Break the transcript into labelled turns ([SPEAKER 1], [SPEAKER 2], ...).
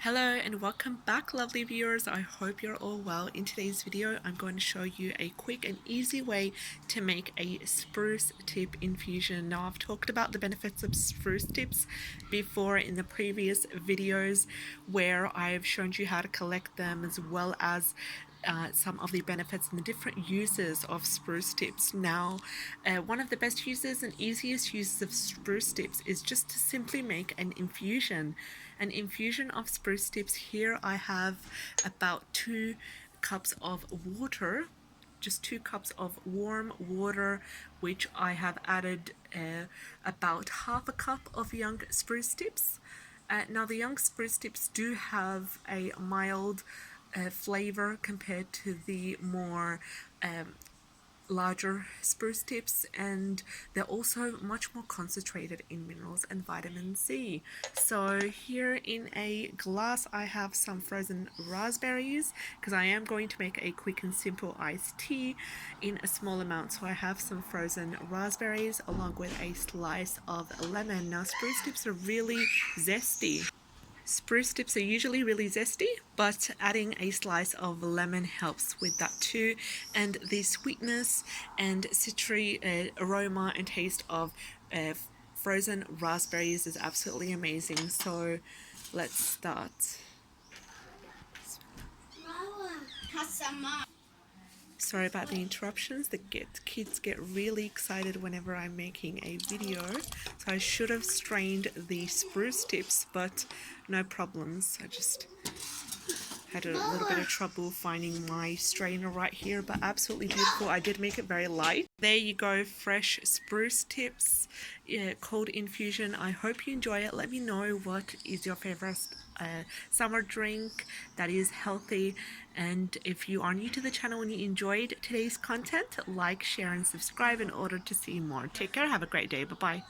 [SPEAKER 1] Hello and welcome back, lovely viewers. I hope you're all well. In today's video I'm going to show you a quick and easy way to make a spruce tip infusion. Now, I've talked about the benefits of spruce tips before in the previous videos where I've shown you how to collect them, as well as some of the benefits and the different uses of spruce tips. Now, one of the best uses and easiest uses of spruce tips is just to simply make an infusion. An infusion of spruce tips. Here I have about 2 cups of water, just 2 cups of warm water, which I have added about half a cup of young spruce tips. Now, the young spruce tips do have a mild flavor compared to the more larger spruce tips, and they're also much more concentrated in minerals and vitamin C. So here in a glass I have some frozen raspberries, because I am going to make a quick and simple iced tea in a small amount. So I have some frozen raspberries along with a slice of lemon. Now, spruce tips are really zesty. Spruce tips are usually really zesty, but adding a slice of lemon helps with that too. And the sweetness and citry aroma and taste of frozen raspberries is absolutely amazing. So let's start. Sorry about the interruptions. The kids get really excited whenever I'm making a video. So I should have strained the spruce tips, but no problems. I just had a little bit of trouble finding my strainer right here, but absolutely beautiful. I did make it very light. There you go, fresh spruce tips, cold infusion. I hope you enjoy it. Let me know what is your favorite summer drink that is healthy. And if you are new to the channel and you enjoyed today's content, like, share and subscribe in order to see more. Take care. Have a great day. Bye bye.